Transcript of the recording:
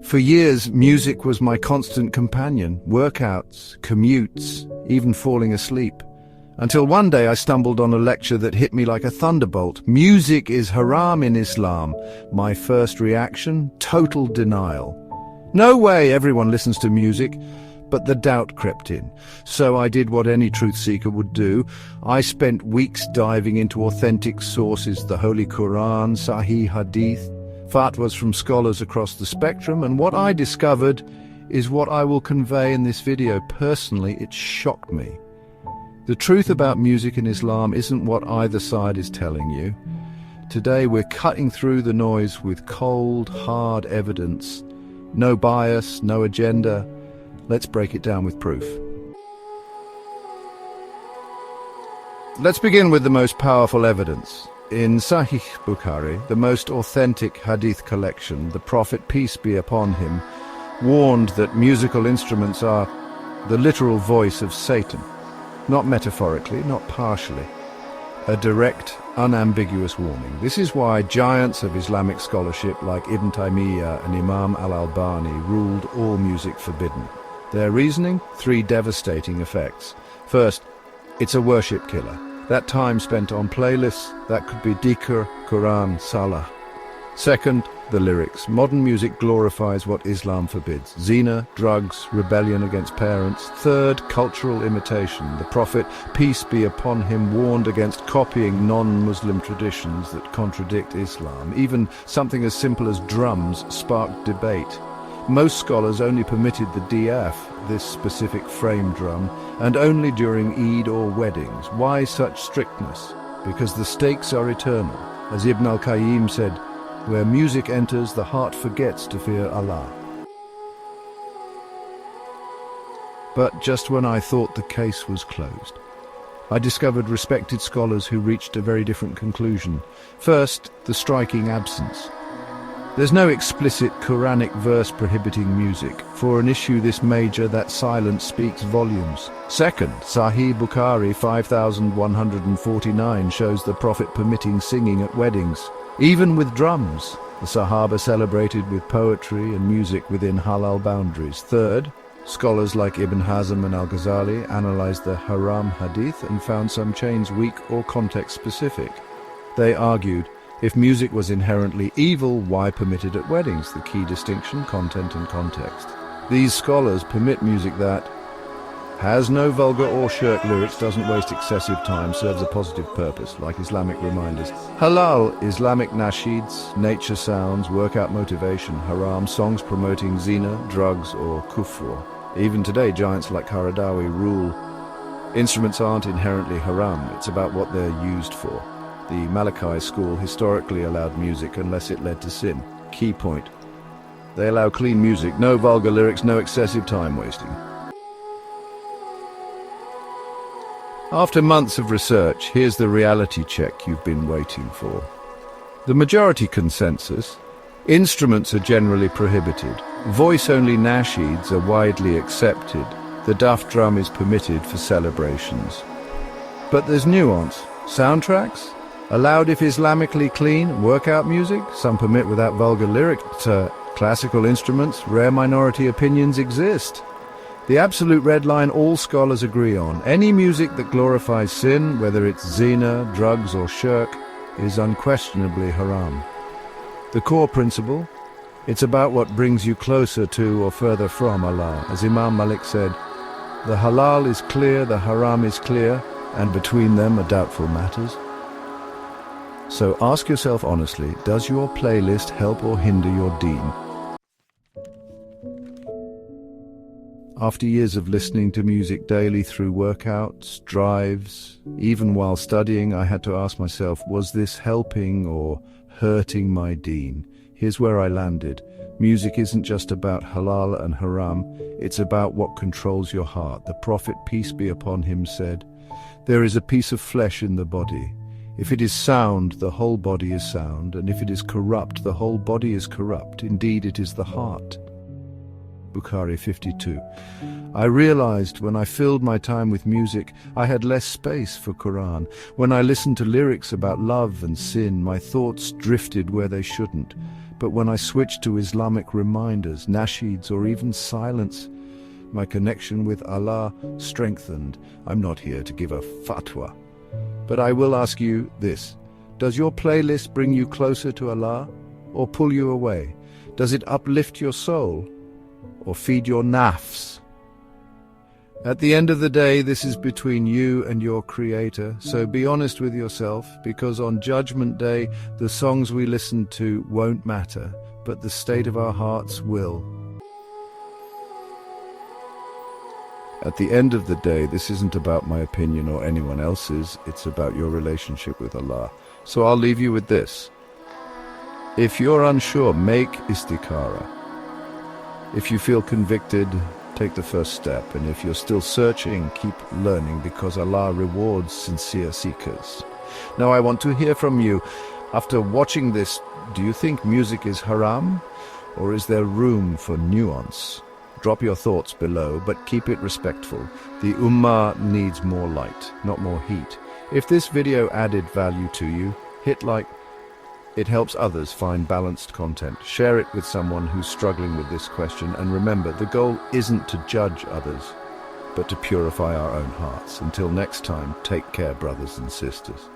For years, music was my constant companion, workouts, commutes, even falling asleep. Until one day I stumbled on a lecture that hit me like a thunderbolt. Music is haram in Islam. My first reaction? Total denial. No way everyone listens to music. But the doubt crept in. So I did what any truth seeker would do. I spent weeks diving into authentic sources, the Holy Quran, Sahih Hadith, fatwas from scholars across the spectrum, and what I discovered is what I will convey in this video. Personally, it shocked me. The truth about music in Islam isn't what either side is telling you. Today we're cutting through the noise with cold, hard evidence. No bias, no agenda. Let's break it down with proof. Let's begin with the most powerful evidence. In Sahih Bukhari, the most authentic hadith collection, the Prophet, peace be upon him, warned that musical instruments are the literal voice of Satan. Not metaphorically, not partially. A direct, unambiguous warning. This is why giants of Islamic scholarship like Ibn Taymiyyah and Imam al-Albani ruled all music forbidden. Their reasoning? 3 devastating effects. First, it's a worship killer. That time spent on playlists, that could be dhikr, Quran, salah. Second, the lyrics. Modern music glorifies what Islam forbids. Zina, drugs, rebellion against parents. Third, cultural imitation. The Prophet, peace be upon him, warned against copying non-Muslim traditions that contradict Islam. Even something as simple as drums sparked debate. Most scholars only permitted the diaf, this specific frame drum, and only during Eid or weddings. Why such strictness? Because the stakes are eternal. As Ibn al-Qayyim said, where music enters, the heart forgets to fear Allah. But just when I thought the case was closed, I discovered respected scholars who reached a very different conclusion. First, the striking absence. There's no explicit Quranic verse prohibiting music. For an issue this major, that silence speaks volumes. Second, Sahih Bukhari 5149 shows the Prophet permitting singing at weddings, even with drums. The Sahaba celebrated with poetry and music within halal boundaries. Third, scholars like Ibn Hazm and Al-Ghazali analyzed the Haram Hadith and found some chains weak or context-specific. They argued, if music was inherently evil, why permit it at weddings? The key distinction, content and context. These scholars permit music that has no vulgar or shirk lyrics, doesn't waste excessive time, serves a positive purpose, like Islamic reminders. Halal, Islamic nasheeds, nature sounds, workout motivation. Haram, songs promoting zina, drugs or kufr. Even today, giants like Qaradawi rule. Instruments aren't inherently haram, it's about what they're used for. The Maliki school historically allowed music unless it led to sin. Key point. They allow clean music, no vulgar lyrics, no excessive time wasting. After months of research, here's the reality check you've been waiting for. The majority consensus: instruments are generally prohibited. Voice-only nasheeds are widely accepted. The daf drum is permitted for celebrations. But there's nuance. Soundtracks? Allowed if Islamically clean. Workout music? Some permit without vulgar lyrics. Classical instruments? Rare minority opinions exist. The absolute red line all scholars agree on. Any music that glorifies sin, whether it's zina, drugs or shirk, is unquestionably haram. The core principle? It's about what brings you closer to or further from Allah. As Imam Malik said, the halal is clear, the haram is clear, and between them are doubtful matters. So ask yourself honestly, does your playlist help or hinder your deen? After years of listening to music daily through workouts, drives, even while studying, I had to ask myself, was this helping or hurting my deen? Here's where I landed. Music isn't just about halal and haram, it's about what controls your heart. The Prophet, peace be upon him, said, there is a piece of flesh in the body. If it is sound, the whole body is sound, and if it is corrupt, the whole body is corrupt. Indeed, it is the heart. Bukhari 52. I realized when I filled my time with music, I had less space for Quran. When I listened to lyrics about love and sin, my thoughts drifted where they shouldn't. But when I switched to Islamic reminders, nasheeds, or even silence, my connection with Allah strengthened. I'm not here to give a fatwa, but I will ask you this. Does your playlist bring you closer to Allah or pull you away? Does it uplift your soul or feed your nafs? At the end of the day, this is between you and your Creator, so be honest with yourself, because on Judgment Day, the songs we listen to won't matter, but the state of our hearts will. At the end of the day, this isn't about my opinion or anyone else's, it's about your relationship with Allah. So I'll leave you with this. If you're unsure, make istikhara. If you feel convicted, take the first step. And if you're still searching, keep learning, because Allah rewards sincere seekers. Now I want to hear from you. After watching this, do you think music is haram? Or is there room for nuance? Drop your thoughts below, but keep it respectful. The Ummah needs more light, not more heat. If this video added value to you, hit like. It helps others find balanced content. Share it with someone who's struggling with this question. And remember, the goal isn't to judge others, but to purify our own hearts. Until next time, take care, brothers and sisters.